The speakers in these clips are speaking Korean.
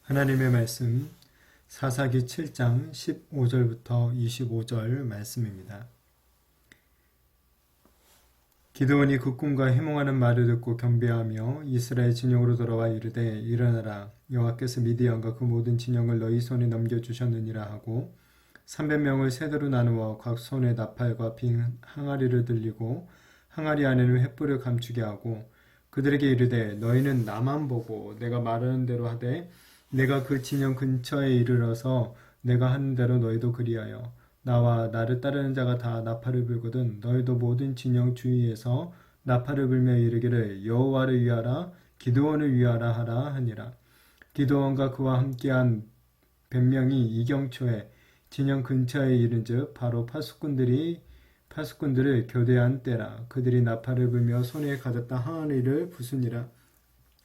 하나님의 말씀 사사기 7장 15절부터 25절 말씀입니다. 기드온이 그 꿈과 해몽하는 말을 듣고 겸비하며 이스라엘 진영으로 돌아와 이르되 일어나라 여호와께서 미디안과 그 모든 진영을 너희 손에 넘겨주셨느니라 하고 300명을 세대로 나누어 각 손에 나팔과 빈 항아리를 들리고 항아리 안에는 횃불을 감추게 하고 그들에게 이르되 너희는 나만 보고 내가 말하는 대로 하되 내가 그 진영 근처에 이르러서 내가 하는 대로 너희도 그리하여 나와 나를 따르는 자가 다 나팔을 불거든 너희도 모든 진영 주위에서 나팔을 불며 이르기를 여호와를 위하라 기드온을 위하라 하라 하니라. 기드온과 그와 함께한 100명이 이경초에 진영 근처에 이른즉 바로 파수꾼들을 교대한 때라. 그들이 나팔을 불며 손에 가졌다 항아리를 부수니라.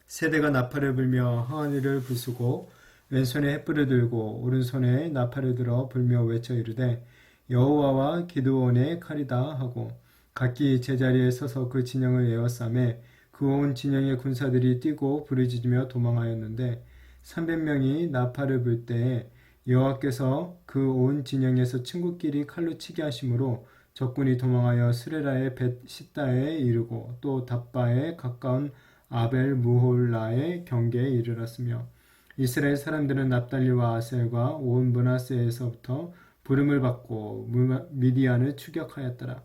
세대가 나팔을 불며 항아리를 부수고 왼손에 횃불을 들고 오른손에 나팔을 들어 불며 외쳐 이르되 여호와와 기드온의 칼이다 하고 각기 제자리에 서서 그 진영을 에워싸매 그 온 진영의 군사들이 뛰고 부르짖으며 도망하였는데 300명이 나팔을 불 때에 여호와께서 그 온 진영에서 친구끼리 칼로 치게 하심으로 적군이 도망하여 스레라의 벳 시다에 이르고 또 답바에 가까운 아벨 무홀라의 경계에 이르렀으며 이스라엘 사람들은 납달리와 아셀과 온 므낫세에서부터 부름을 받고 미디안을 추격하였더라.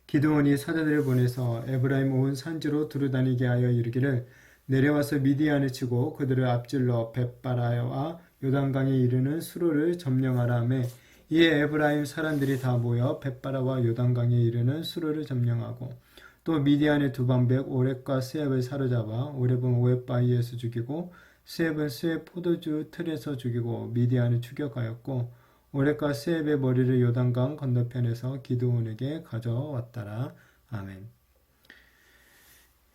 기드온이 사자들을 보내서 에브라임 온 산지로 두루다니게 하여 이르기를 내려와서 미디안을 치고 그들을 앞질러 벳바라와 요단강에 이르는 수로를 점령하라 하매 이에 에브라임 사람들이 다 모여 벳바라와 요단강에 이르는 수로를 점령하고 또 미디안의 두 방백 오렙과 스앱을 사로잡아 오렙은 오렙 바위에서 죽이고 스앱은 스앱 포도주 틀에서 죽이고 미디안을 추격하였고 오렙과 스앱의 머리를 요단강 건너편에서 기드온에게 가져왔더라. 아멘.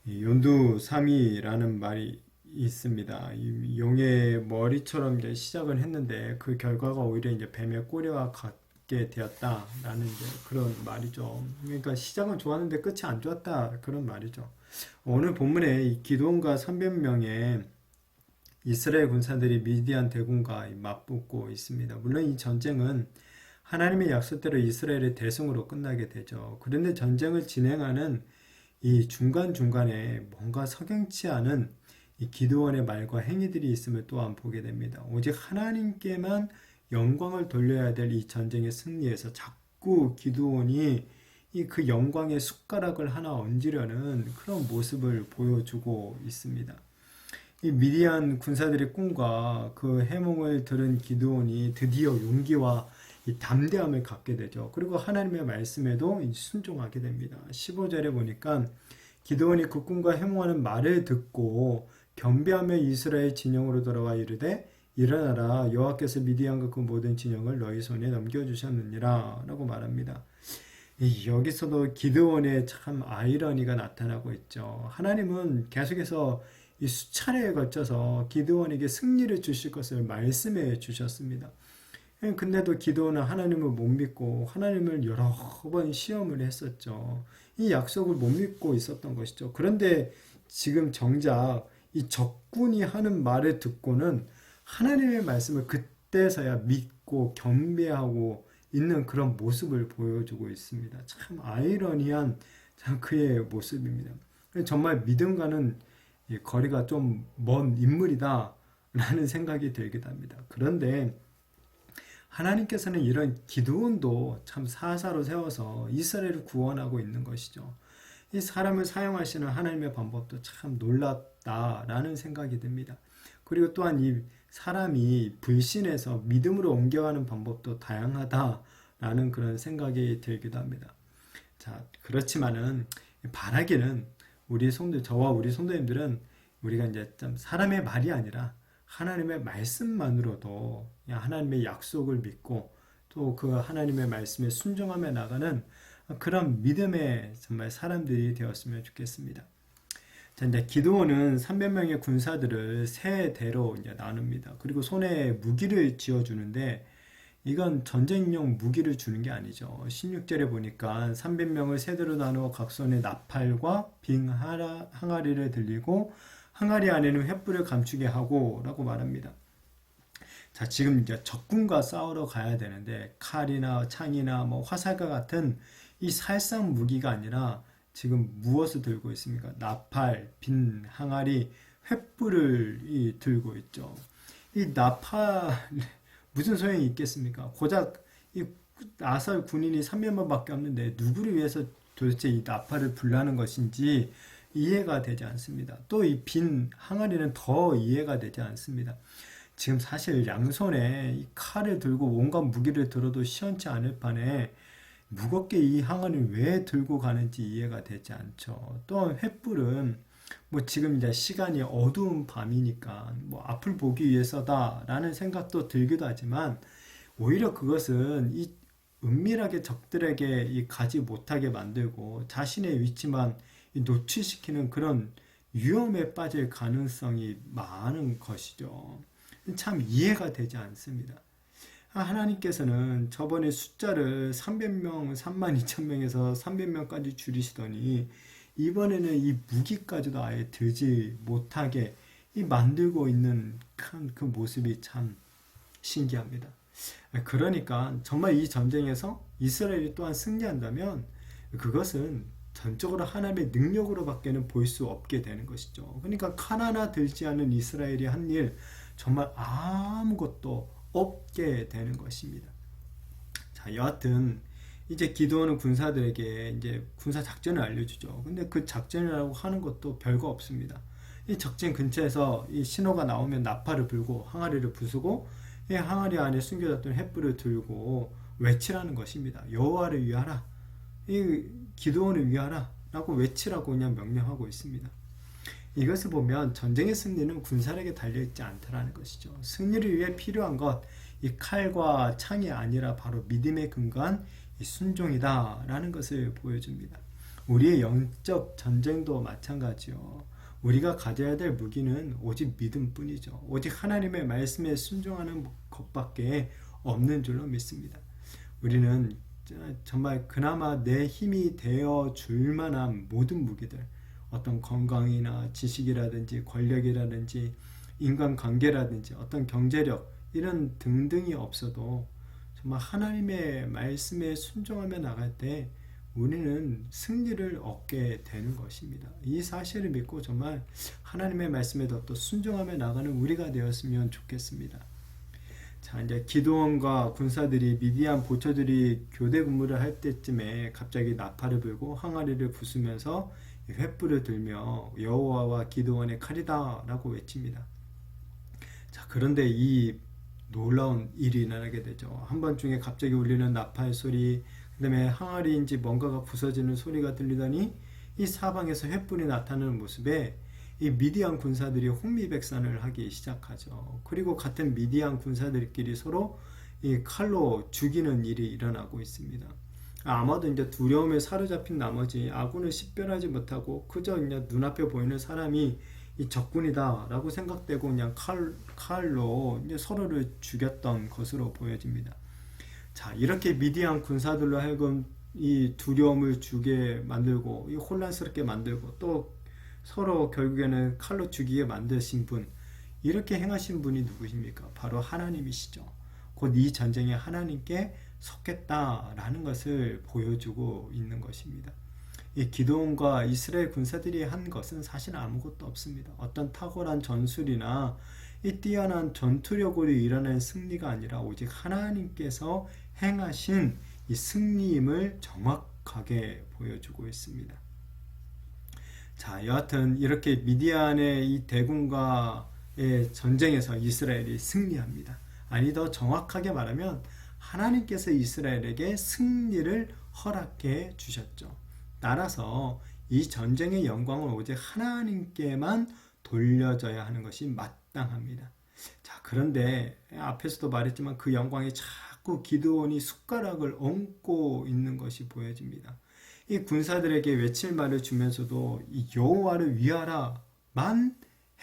연두삼이라는 말이 있습니다. 용의 머리처럼 이제 시작을 했는데 그 결과가 오히려 이제 뱀의 꼬리와 같게 되었다라는 이제 그런 말이죠. 그러니까 시작은 좋았는데 끝이 안 좋았다 그런 말이죠. 오늘 본문에 이 기드온과 300명의 이스라엘 군사들이 미디안 대군과 맞붙고 있습니다. 물론 이 전쟁은 하나님의 약속대로 이스라엘의 대승으로 끝나게 되죠. 그런데 전쟁을 진행하는 이 중간중간에 뭔가 석연치 않은 이 기드온의 말과 행위들이 있음을 또한 보게 됩니다. 오직 하나님께만 영광을 돌려야 될 이 전쟁의 승리에서 자꾸 기드온이 그 영광의 숟가락을 하나 얹으려는 그런 모습을 보여주고 있습니다. 이 미디안 군사들의 꿈과 그 해몽을 들은 기드온이 드디어 용기와 이 담대함을 갖게 되죠. 그리고 하나님의 말씀에도 순종하게 됩니다. 15절에 보니까 기드온이 그 꿈과 해몽하는 말을 듣고 겸비하며 이스라엘 진영으로 돌아와 이르되 일어나라 여호와께서 미디안과 그 모든 진영을 너희 손에 넘겨주셨느니라 라고 말합니다. 여기서도 기드온의 참 아이러니가 나타나고 있죠. 하나님은 계속해서 이 수차례에 걸쳐서 기드온에게 승리를 주실 것을 말씀해 주셨습니다. 근데도 기드온은 하나님을 못 믿고 하나님을 여러 번 시험을 했었죠. 이 약속을 못 믿고 있었던 것이죠. 그런데 지금 정작 이 적군이 하는 말을 듣고는 하나님의 말씀을 그때서야 믿고 경배하고 있는 그런 모습을 보여주고 있습니다. 참 아이러니한 참 그의 모습입니다. 정말 믿음과는 거리가 좀 먼 인물이다 라는 생각이 들기도 합니다. 그런데 하나님께서는 이런 기드온도 참 사사로 세워서 이스라엘을 구원하고 있는 것이죠. 이 사람을 사용하시는 하나님의 방법도 참 놀랍다라는 생각이 듭니다. 그리고 또한 이 사람이 불신에서 믿음으로 옮겨가는 방법도 다양하다라는 그런 생각이 들기도 합니다. 자, 그렇지만은 바라기는 저와 우리 성도님들은 우리가 이제 좀 사람의 말이 아니라 하나님의 말씀만으로도 하나님의 약속을 믿고 또 그 하나님의 말씀에 순종하며 나가는 그런 믿음의 정말 사람들이 되었으면 좋겠습니다. 자, 이제 기드온은 300명의 군사들을 세 대로 이제 나눕니다. 그리고 손에 무기를 쥐어주는데 이건 전쟁용 무기를 주는 게 아니죠. 16절에 보니까 300명을 세 대로 나누어 각 손에 나팔과 빙 항아리를 들리고 항아리 안에는 횃불을 감추게 하고 라고 말합니다. 자, 지금 이제 적군과 싸우러 가야 되는데 칼이나 창이나 뭐 화살과 같은 이 살상 무기가 아니라 지금 무엇을 들고 있습니까? 나팔, 빈 항아리, 횃불을 들고 있죠. 이 나팔 무슨 소용이 있겠습니까? 고작 이 아살 군인이 300만밖에 없는데 누구를 위해서 도대체 이 나팔을 불라는 것인지 이해가 되지 않습니다. 또 이 빈 항아리는 더 이해가 되지 않습니다. 지금 사실 양손에 이 칼을 들고 온갖 무기를 들어도 시원치 않을 판에 무겁게 이 항아리를 왜 들고 가는지 이해가 되지 않죠. 또 횃불은 뭐 지금 이제 시간이 어두운 밤이니까 뭐 앞을 보기 위해서다라는 생각도 들기도 하지만 오히려 그것은 이 은밀하게 적들에게 이 가지 못하게 만들고 자신의 위치만 노출시키는 그런 위험에 빠질 가능성이 많은 것이죠. 참 이해가 되지 않습니다. 하나님께서는 저번에 숫자를 300명, 32,000명에서 300명까지 줄이시더니 이번에는 이 무기까지도 아예 들지 못하게 이 만들고 있는 그 모습이 참 신기합니다. 그러니까 정말 이 전쟁에서 이스라엘이 또한 승리한다면 그것은 전적으로 하나님의 능력으로 밖에는 볼 수 없게 되는 것이죠. 그러니까 칼 하나 들지 않은 이스라엘이 한 일 정말 아무것도 없게 되는 것입니다. 자, 여하튼 이제 기드온은 군사들에게 이제 군사 작전을 알려주죠. 근데 그 작전이라고 하는 것도 별거 없습니다. 이 적진 근처에서 이 신호가 나오면 나팔을 불고 항아리를 부수고 이 항아리 안에 숨겨졌던 횃불을 들고 외치라는 것입니다. 여호와를 위하라, 이 기드온을 위하라 라고 외치라고 그냥 명령하고 있습니다. 이것을 보면 전쟁의 승리는 군사력에 달려있지 않다라는 것이죠. 승리를 위해 필요한 것, 이 칼과 창이 아니라 바로 믿음에 근거한 이 순종이다 라는 것을 보여줍니다. 우리의 영적 전쟁도 마찬가지요. 우리가 가져야 될 무기는 오직 믿음뿐이죠. 오직 하나님의 말씀에 순종하는 것밖에 없는 줄로 믿습니다. 우리는 정말 그나마 내 힘이 되어 줄 만한 모든 무기들, 어떤 건강이나 지식이라든지 권력이라든지 인간관계라든지 어떤 경제력 이런 등등이 없어도 정말 하나님의 말씀에 순종하며 나갈 때 우리는 승리를 얻게 되는 것입니다. 이 사실을 믿고 정말 하나님의 말씀에 더 순종하며 나가는 우리가 되었으면 좋겠습니다. 자, 이제 기드온과 군사들이 미디안 보초들이 교대 근무를 할 때쯤에 갑자기 나팔을 불고 항아리를 부수면서 횃불을 들며 여호와와 기드온의 칼이다 라고 외칩니다. 자, 그런데 이 놀라운 일이 일어나게 되죠. 한밤중에 갑자기 울리는 나팔 소리, 그 다음에 항아리인지 뭔가가 부서지는 소리가 들리더니 이 사방에서 횃불이 나타나는 모습에 이 미디안 군사들이 혼미백산을 하기 시작하죠. 그리고 같은 미디안 군사들끼리 서로 이 칼로 죽이는 일이 일어나고 있습니다. 아마도 이제 두려움에 사로잡힌 나머지 아군을 식별하지 못하고 그저 그냥 눈앞에 보이는 사람이 이 적군이다라고 생각되고 그냥 칼로 이제 서로를 죽였던 것으로 보여집니다. 자, 이렇게 미디안 군사들로 하여금 이 두려움을 주게 만들고 이 혼란스럽게 만들고 또 서로 결국에는 칼로 죽이게 만드신 분, 이렇게 행하신 분이 누구십니까? 바로 하나님이시죠. 곧 이 전쟁에 하나님께 속했다라는 것을 보여주고 있는 것입니다. 이 기드온과 이스라엘 군사들이 한 것은 사실 아무것도 없습니다. 어떤 탁월한 전술이나 이 뛰어난 전투력으로 일어난 승리가 아니라 오직 하나님께서 행하신 이 승리임을 정확하게 보여주고 있습니다. 자, 여하튼 이렇게 미디안의 이 대군과의 전쟁에서 이스라엘이 승리합니다. 아니, 더 정확하게 말하면 하나님께서 이스라엘에게 승리를 허락해 주셨죠. 따라서 이 전쟁의 영광은 오직 하나님께만 돌려져야 하는 것이 마땅합니다. 자, 그런데 앞에서도 말했지만 그 영광이 자꾸 기드온이 숟가락을 얹고 있는 것이 보여집니다. 이 군사들에게 외칠 말을 주면서도 이 여호와를 위하라만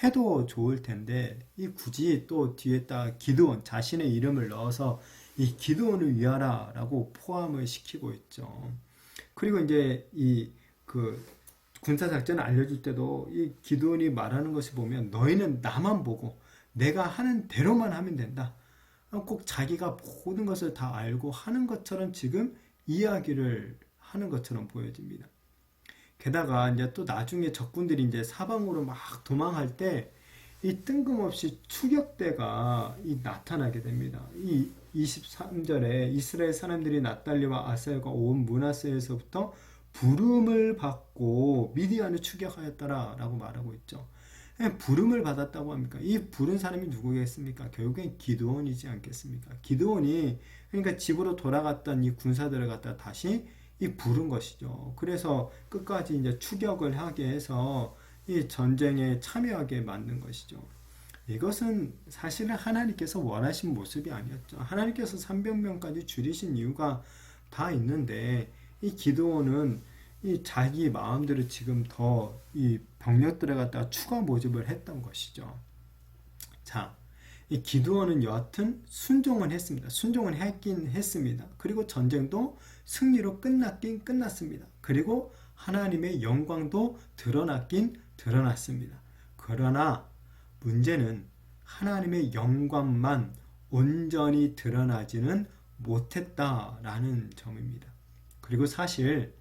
해도 좋을 텐데 이 굳이 또 뒤에다 기드온 자신의 이름을 넣어서 이 기드온을 위하라라고 포함을 시키고 있죠. 그리고 이제 이 그 군사 작전을 알려줄 때도 이 기드온이 말하는 것을 보면 너희는 나만 보고 내가 하는 대로만 하면 된다. 꼭 자기가 모든 것을 다 알고 하는 것처럼 지금 이야기를 하는 것처럼 보여집니다. 게다가 이제 또 나중에 적군들이 이제 사방으로 막 도망할 때 이 뜬금없이 추격대가 나타나게 됩니다. 이 23절에 이스라엘 사람들이 낫달리와 아셀과 온 므낫세에서부터 부름을 받고 미디안을 추격하였더라 라고 말하고 있죠. 부름을 받았다고 합니까? 이 부른 사람이 누구겠습니까? 결국엔 기드온이지 않겠습니까? 기드온이 그러니까 집으로 돌아갔던 이 군사들을 갖다 다시 부른 것이죠. 그래서 끝까지 이제 추격을 하게 해서 이 전쟁에 참여하게 만든 것이죠. 이것은 사실은 하나님께서 원하신 모습이 아니었죠. 하나님께서 300명까지 줄이신 이유가 다 있는데 이 기드온은 이 자기 마음대로 지금 더 이 병력들을 갖다가 추가 모집을 했던 것이죠. 자, 이 기드온은 여하튼 순종은 했습니다. 순종은 했긴 했습니다. 그리고 전쟁도 승리로 끝났긴 끝났습니다. 그리고 하나님의 영광도 드러났긴 드러났습니다. 그러나 문제는 하나님의 영광만 온전히 드러나지는 못했다라는 점입니다. 그리고 사실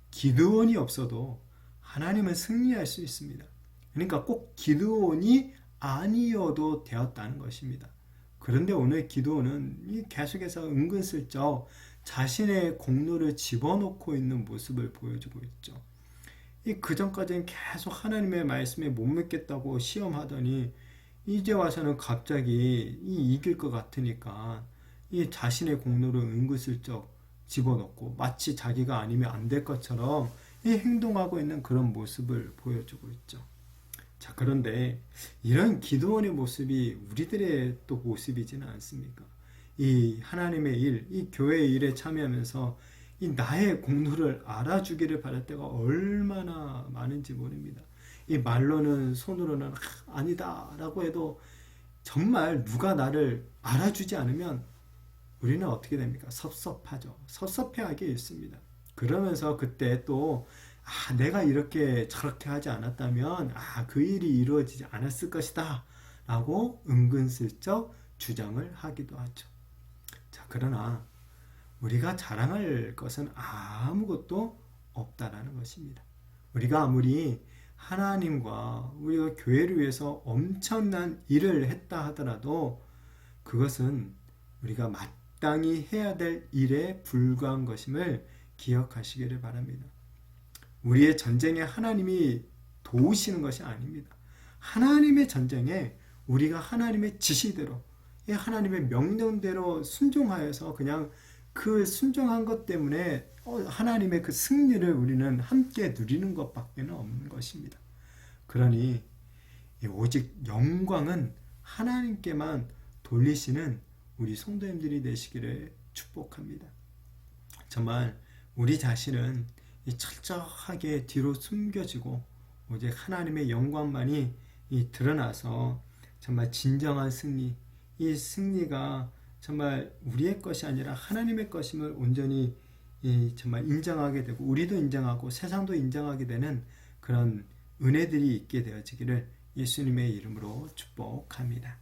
기드온이 없어도 하나님은 승리할 수 있습니다. 그러니까 꼭 기드온이 아니어도 되었다는 것입니다. 그런데 오늘 기드온은 계속해서 은근슬쩍 자신의 공로를 집어넣고 있는 모습을 보여주고 있죠. 그전까지는 계속 하나님의 말씀에 못 믿겠다고 시험하더니 이제 와서는 갑자기 이길 것 같으니까 이 자신의 공로를 은근슬쩍 집어넣고 마치 자기가 아니면 안 될 것처럼 행동하고 있는 그런 모습을 보여주고 있죠. 자, 그런데 이런 기드온의 모습이 우리들의 또 모습이지는 않습니까? 이 하나님의 일, 이 교회의 일에 참여하면서 이 나의 공로를 알아주기를 바랄 때가 얼마나 많은지 모릅니다. 이 말로는 손으로는 아니다 라고 해도 정말 누가 나를 알아주지 않으면 우리는 어떻게 됩니까? 섭섭하죠. 섭섭해하게 있습니다. 그러면서 그때 또 내가 이렇게 저렇게 하지 않았다면 그 일이 이루어지지 않았을 것이다 라고 은근슬쩍 주장을 하기도 하죠. 자, 그러나 우리가 자랑할 것은 아무것도 없다라는 것입니다. 우리가 아무리 하나님과 우리가 교회를 위해서 엄청난 일을 했다 하더라도 그것은 우리가 마땅히 해야 될 일에 불과한 것임을 기억하시기를 바랍니다. 우리의 전쟁에 하나님이 도우시는 것이 아닙니다. 하나님의 전쟁에 우리가 하나님의 지시대로 하나님의 명령대로 순종하여서 그냥 그 순종한 것 때문에 하나님의 그 승리를 우리는 함께 누리는 것밖에 없는 것입니다. 그러니 오직 영광은 하나님께만 돌리시는 우리 성도님들이 되시기를 축복합니다. 정말 우리 자신은 철저하게 뒤로 숨겨지고 오직 하나님의 영광만이 드러나서 정말 진정한 승리, 이 승리가 정말 우리의 것이 아니라 하나님의 것임을 온전히 정말 인정하게 되고 우리도 인정하고 세상도 인정하게 되는 그런 은혜들이 있게 되어지기를 예수님의 이름으로 축복합니다.